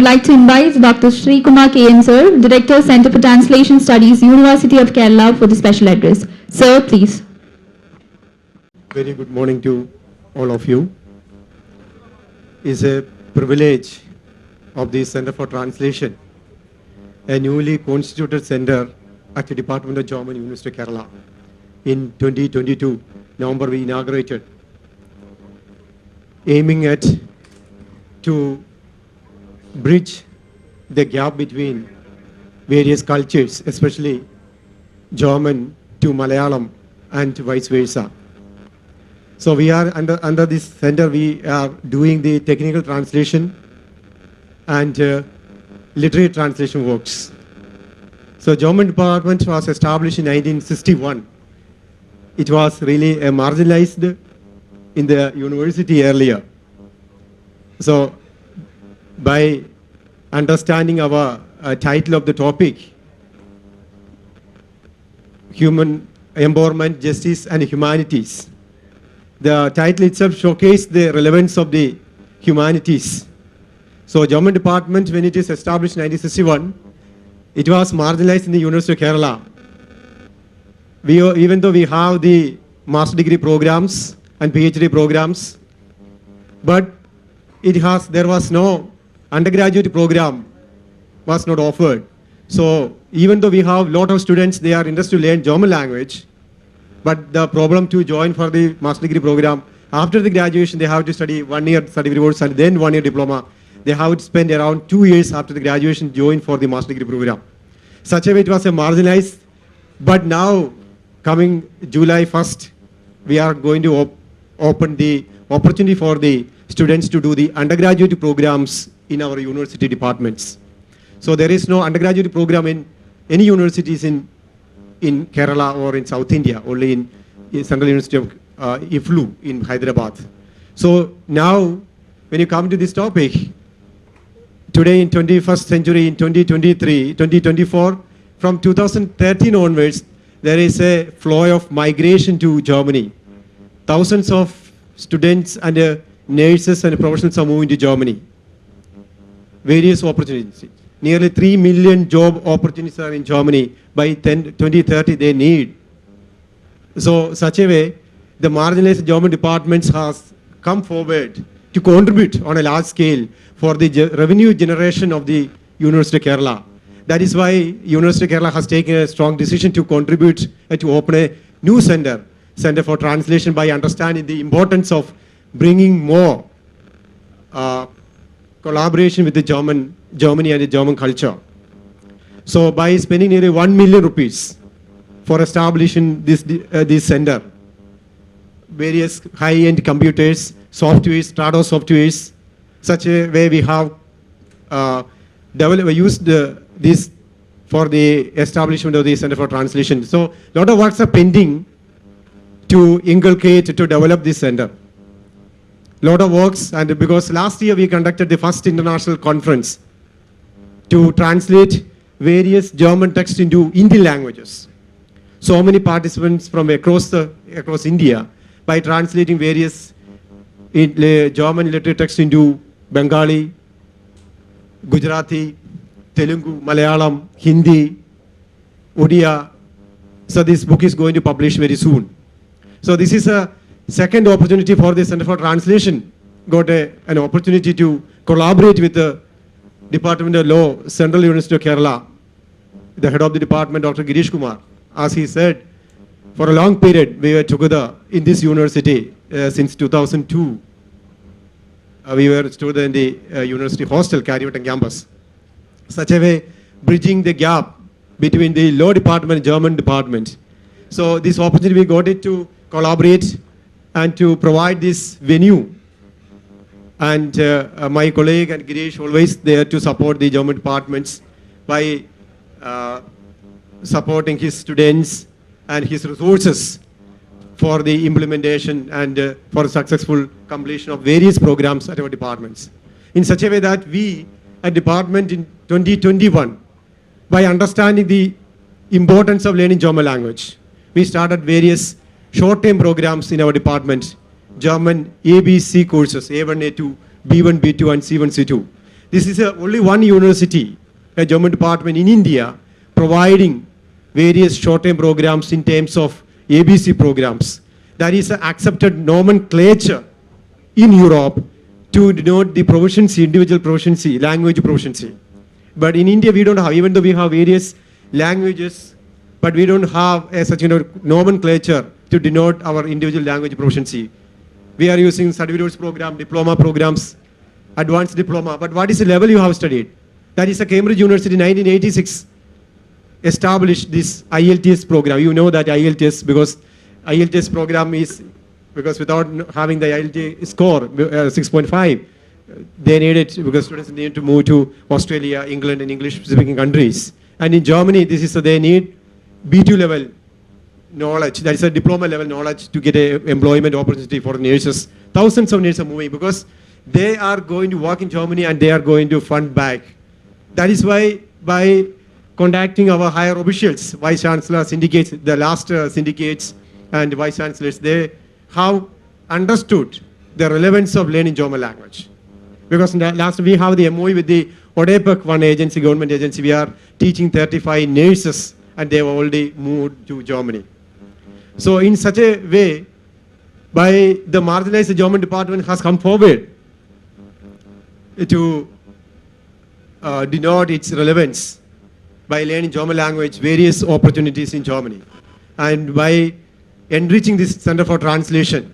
would like to invite Dr. Sri Kumar KN Sir, Director, Center for Translation Studies, University of Kerala, for the special address. Sir, please. Very good morning to all of you. It's a privilege of the Center for Translation, a newly constituted center at the Department of German, University of Kerala. In 2022, November, we inaugurated, aiming at to bridge the gap between various cultures, especially German to Malayalam and vice versa. So we are under this center, we are doing the technical translation and literary translation works. So German department was established in 1961. It was really marginalized in the university earlier. So by understanding our title of the topic, Human Empowerment, Justice and Humanities, the title itself showcases the relevance of the humanities. So German department, when it is established in 1961, it was marginalized in the University of Kerala. Even though we have the master degree programs and PhD programs, but there was no undergraduate program was not offered. So even though we have a lot of students, they are interested to learn German language, but the problem to join for the master degree program, after the graduation, they have to study 1 year study course and then 1 year diploma. They have to spend around 2 years after the graduation join for the master degree program. Such a way it was a marginalized, but now coming July 1st, we are going to open the opportunity for the students to do the undergraduate programs in our university departments. So there is no undergraduate program in any universities in Kerala or in South India, only in Central University of IFLU in Hyderabad. So now, when you come to this topic, today in 21st century, in 2023, 2024, from 2013 onwards, there is a flow of migration to Germany. Thousands of students and nurses and professionals are moving to Germany. Various opportunities. Nearly 3 million job opportunities are in Germany. By 2030, they need. So, such a way, the marginalized German departments has come forward to contribute on a large scale for the revenue generation of the University of Kerala. That is why University of Kerala has taken a strong decision to contribute to open a new center for translation, by understanding the importance of bringing more collaboration with the Germany and the German culture. So by spending nearly 1 million rupees for establishing this center, various high-end computers, softwares, Strato softwares, such a way we have used this for the establishment of the Center for Translation. So a lot of works are pending to inculcate, to develop this center. Lot of works, and because last year we conducted the first international conference to translate various German texts into Indian languages. So many participants from across India, by translating various German literary texts into Bengali, Gujarati, Telugu, Malayalam, Hindi, Odia. So this book is going to publish very soon. So this is a second opportunity for the Center for Translation. Got an opportunity to collaborate with the Department of Law, Central University of Kerala, the head of the department, Dr. Girish Kumar. As he said, for a long period, we were together in this university since 2002. We were students in the university hostel, Carryvatan campus. Such a way, bridging the gap between the law department and German department. So this opportunity, we got it to collaborate and to provide this venue. And my colleague and Girish always there to support the German departments by supporting his students and his resources for the implementation and for successful completion of various programs at our departments. In such a way that we, at department in 2021, by understanding the importance of learning German language, we started various short-term programs in our department, German ABC courses, A1, A2, B1, B2, and C1, C2. This is only one university, a German department in India, providing various short-term programs in terms of ABC programs. That is an accepted nomenclature in Europe to denote the proficiency, individual proficiency, language proficiency. But in India, we don't have, even though we have various languages, but we don't have a such nomenclature to denote our individual language proficiency. We are using certificate program, diploma programs, advanced diploma. But what is the level you have studied? That is a Cambridge University 1986 established this IELTS program. You know that IELTS because IELTS program is, because without having the IELTS score, 6.5, they need it because students need to move to Australia, England, and English-speaking countries. And in Germany, this is they need B2 level knowledge. That is a diploma level knowledge to get a employment opportunity for nurses. Thousands of nurses are moving because they are going to work in Germany and they are going to fund back. That is why by contacting our higher officials, vice chancellor, syndicates, the last syndicates and vice chancellors, they have understood the relevance of learning German language. Because last we have the MOU with the ODEPEC, one agency, government agency. We are teaching 35 nurses and they have already moved to Germany. So in such a way, by the marginalized German department has come forward to denote its relevance by learning German language, various opportunities in Germany. And by enriching this Center for Translation,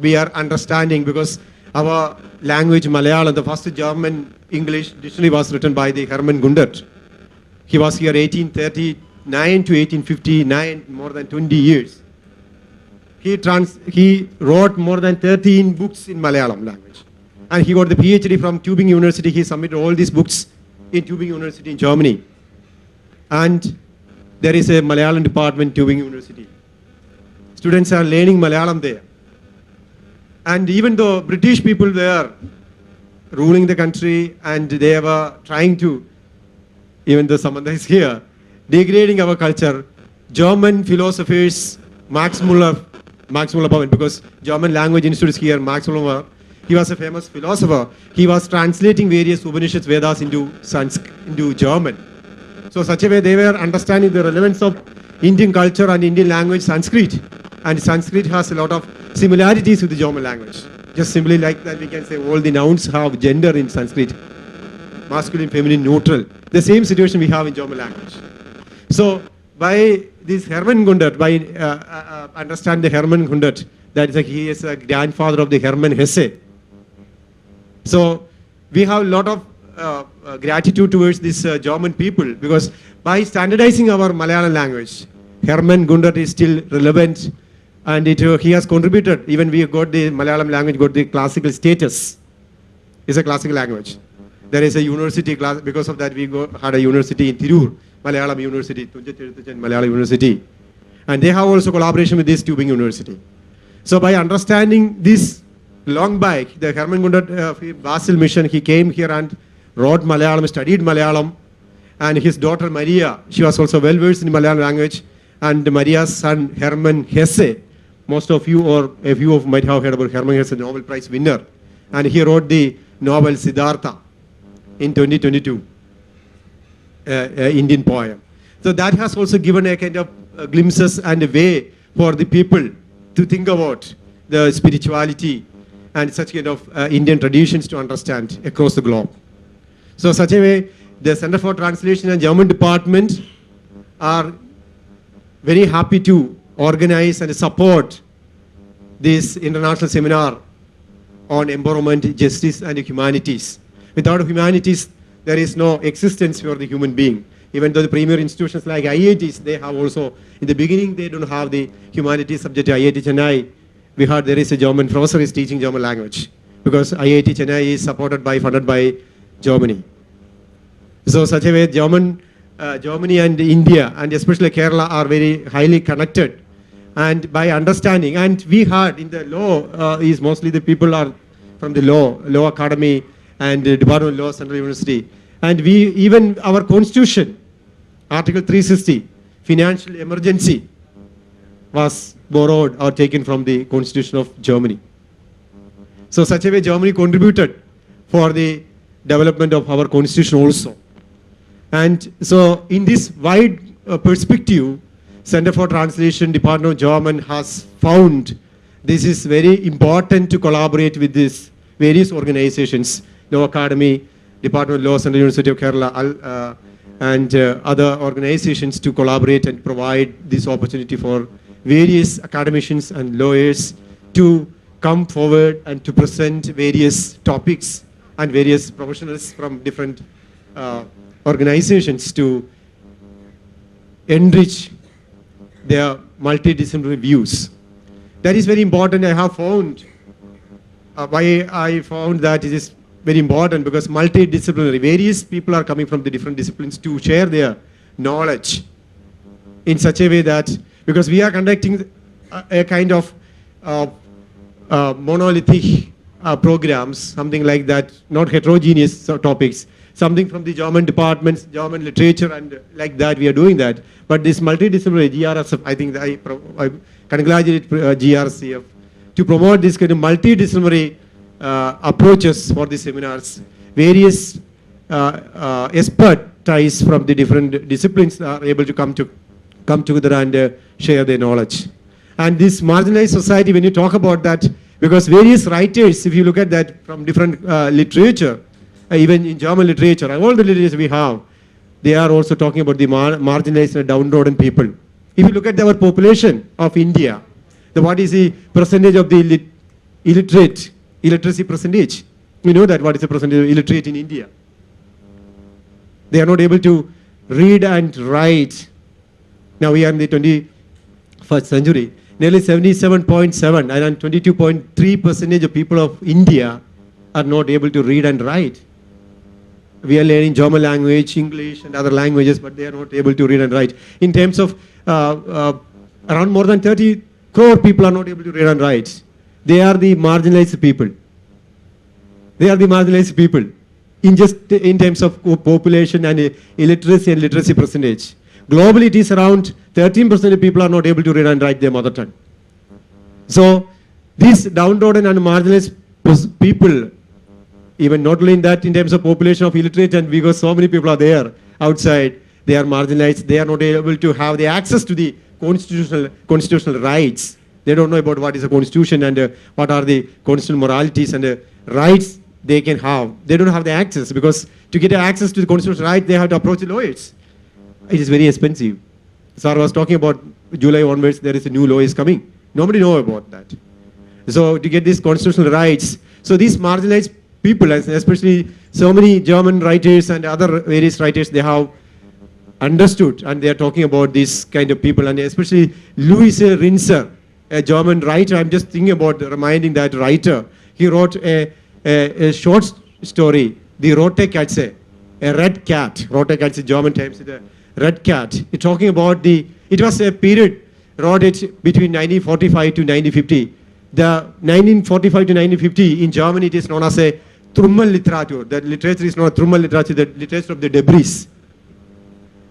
we are understanding because our language Malayalam, the first German English dictionary was written by the Hermann Gundert. He was here 1839 to 1859, more than 20 years. He wrote more than 13 books in Malayalam language. And he got the PhD from Tübingen University. He submitted all these books in Tübingen University in Germany. And there is a Malayalam department, Tübingen University. Students are learning Malayalam there. And even though British people were ruling the country and they were trying to, even though Samantha is here, degrading our culture, German philosophers, Max Muller, because German language institute is here, Max Muller, he was a famous philosopher. He was translating various Upanishads, Vedas into German. So such a way they were understanding the relevance of Indian culture and Indian language, Sanskrit. And Sanskrit has a lot of similarities with the German language. Just simply like that we can say all the nouns have gender in Sanskrit. Masculine, feminine, neutral. The same situation we have in German language. So by this Hermann Gundert, by understand the Hermann Gundert, that is he is a grandfather of the Hermann Hesse. So we have a lot of gratitude towards this German people because by standardizing our Malayalam language, Hermann Gundert is still relevant and he has contributed. Even we got the Malayalam language, got the classical status. It's a classical language. There is a university class, because of that we had a university in Tirur, Malayalam University, Malayalam University. And they have also collaboration with this Tübingen University. So by understanding this long back, the Hermann Gundert Basel mission, he came here and wrote Malayalam, studied Malayalam. And his daughter Maria, she was also well versed in Malayalam language. And Maria's son Hermann Hesse, most of you or a few of you might have heard about Hermann Hesse, Nobel Prize winner. And he wrote the novel Siddhartha in 2022, Indian poem. So that has also given a kind of glimpses and a way for the people to think about the spirituality and such kind of Indian traditions to understand across the globe. So such a way, the Center for Translation and German Department are very happy to organize and support this international seminar on empowerment, justice, and humanities. Without humanities, there is no existence for the human being. Even though the premier institutions like IITs, they have also, in the beginning, they don't have the humanities subject. IIT Chennai, we heard there is a German professor is teaching German language because IIT Chennai is funded by Germany. So such a way, Germany and India, and especially Kerala, are very highly connected. And by understanding, and we heard in the law, is mostly the people are from the law academy and the Department of Law, Central University. And we, even our constitution, Article 360, financial emergency, was borrowed or taken from the constitution of Germany. So such a way Germany contributed for the development of our constitution also. And so in this wide perspective, Center for Translation, Department of German has found this is very important to collaborate with these various organizations, Law Academy, Department of Law, Central University of Kerala, and other organizations to collaborate and provide this opportunity for various academicians and lawyers to come forward and to present various topics and various professionals from different organizations to enrich their multidisciplinary views. That is very important. I have found why I found that it is very important because multidisciplinary, various people are coming from the different disciplines to share their knowledge in such a way that, because we are conducting a kind of monolithic programs, something like that, not heterogeneous topics, something from the German departments, German literature, and like that we are doing that. But this multidisciplinary GRSF, I think I congratulate GRCF to promote this kind of multidisciplinary approaches for the seminars. Various expertise from the different disciplines are able to come together and share their knowledge. And this marginalized society, when you talk about that, because various writers, if you look at that from different literature, even in German literature, and all the literature we have, they are also talking about the marginalized and downtrodden people. If you look at our population of India, what is the percentage of the illiteracy percentage? We know that what is the percentage of illiterate in India. They are not able to read and write. Now we are in the 21st century. Nearly 77.7 and 22.3% of people of India are not able to read and write. We are learning German language, English, and other languages, but they are not able to read and write. In terms of around more than 30 crore people are not able to read and write. They are the marginalized people. They are the marginalized people in terms of population and illiteracy and literacy percentage. Globally, it is around 13% of people are not able to read and write their mother tongue. So these downtrodden and marginalized people, even not only in that, in terms of population of illiterate, and because so many people are there outside, they are marginalized. They are not able to have the access to the constitutional rights. They don't know about what is a constitution and what are the constitutional moralities and rights they can have. They don't have the access because to get access to the constitutional right, they have to approach the lawyers. It is very expensive. Sir was talking about July onwards, there is a new law is coming. Nobody know about that. So to get these constitutional rights, so these marginalized people, especially so many German writers and other various writers, they have understood and they are talking about this kind of people, and especially Louis Rinser, a German writer. I'm just thinking about reminding that writer. He wrote a short story, The Rote Katze, a red cat. Rote Katze, German times, the red cat. It's talking about it was a period, wrote it between 1945 to 1950. The 1945 to 1950 in Germany, it is known as a Trümmerliteratur. That literature is not Trümmerliteratur, the literature of the debris.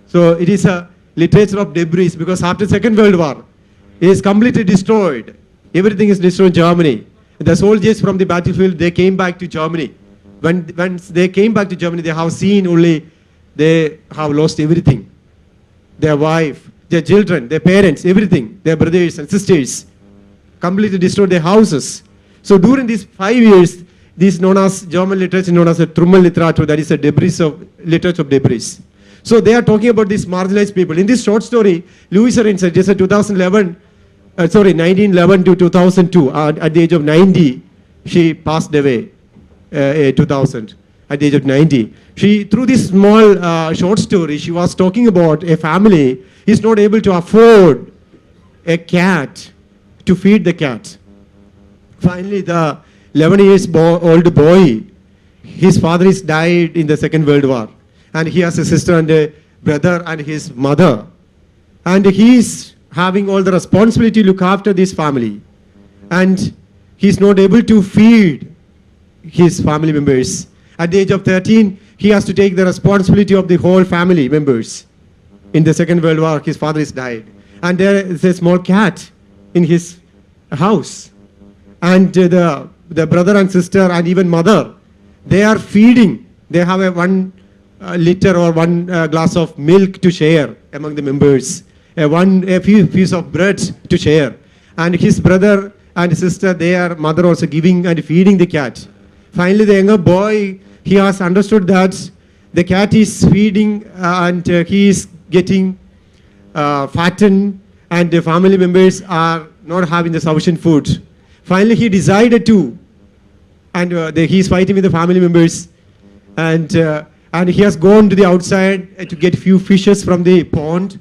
So it is a literature of debris because after Second World War, it is completely destroyed. Everything is destroyed in Germany. The soldiers from the battlefield, they came back to Germany. When they came back to Germany, they have seen only they have lost everything. Their wife, their children, their parents, everything, their brothers and sisters, completely destroyed their houses. So during these 5 years, this known as German literature known as a Trümmerliteratur, that is a literature of debris. So they are talking about these marginalized people. In this short story, Louis Rinser, just 1911 to 2002, at the age of 90, she passed away, 2000, at the age of 90. She, through this small short story, she was talking about a family is not able to afford a cat to feed the cat. Finally, the 11-year-old boy, his father is died in the Second World War. And he has a sister and a brother and his mother. And he is having all the responsibility to look after this family. And he's not able to feed his family members. At the age of 13, he has to take the responsibility of the whole family members. In the Second World War, his father is died. And there is a small cat in his house. And the brother and sister and even mother, they are feeding They have one liter or one glass of milk to share among the members, a few pieces of bread to share. And his brother and sister, their mother also giving and feeding the cat. Finally, the younger boy, he has understood that the cat is feeding and he is getting fattened, and the family members are not having the sufficient food. Finally, he decided to, and he is fighting with the family members, and he has gone to the outside to get few fishes from the pond.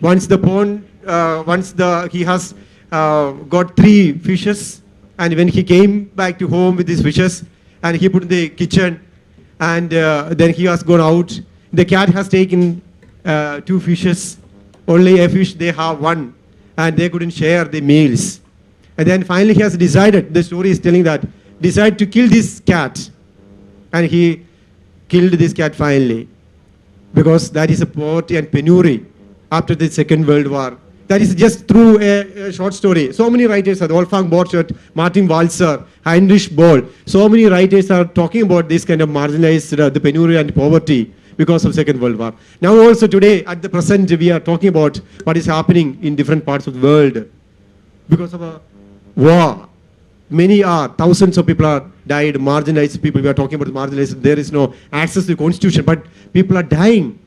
Once he has got 3 fishes, and when he came back to home with these fishes, and he put in the kitchen, and then he has gone out. The cat has taken 2 fishes, only a fish they have 1, and they couldn't share the meals. And then finally he has decided, the story is telling that, decided to kill this cat. And he killed this cat finally, because that is a poverty and penury after the Second World War. That is just through a short story. So many writers, Wolfgang Borchardt, Martin Walser, Heinrich Böll, so many writers are talking about this kind of marginalized, the penury and poverty because of Second World War. Now also today, at the present, we are talking about what is happening in different parts of the world because of a war. Thousands of people are died, marginalized people. We are talking about marginalized. There is no access to the constitution, but people are dying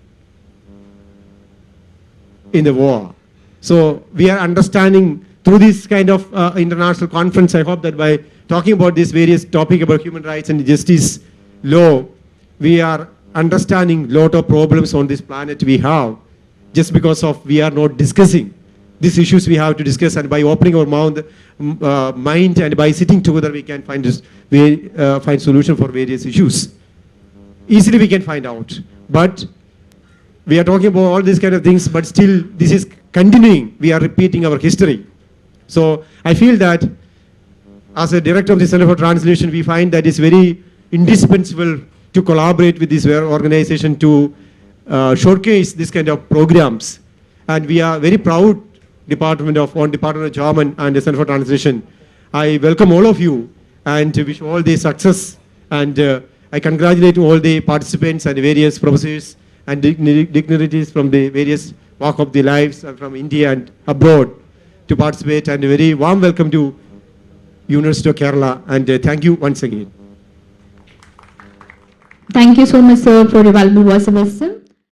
in the war. So we are understanding through this kind of international conference. I hope that by talking about this various topic about human rights and justice law, we are understanding lot of problems on this planet we have, just because of we are not discussing these issues we have to discuss, and by opening our mind and by sitting together we can find solution for various issues. Easily we can find out, but we are talking about all these kind of things, but still this is continuing. We are repeating our history. So I feel that as a director of the Center for Translation, we find that it's very indispensable to collaborate with this organization to showcase this kind of programs. And we are very proud Department of German and the Center for Translation. I welcome all of you and wish all the success, and I congratulate all the participants and various professors and dignitaries from the various walk of the lives from India and abroad to participate, and a very warm welcome to University of Kerala, and thank you once again. Thank you so much, sir, for your valuable words of wisdom.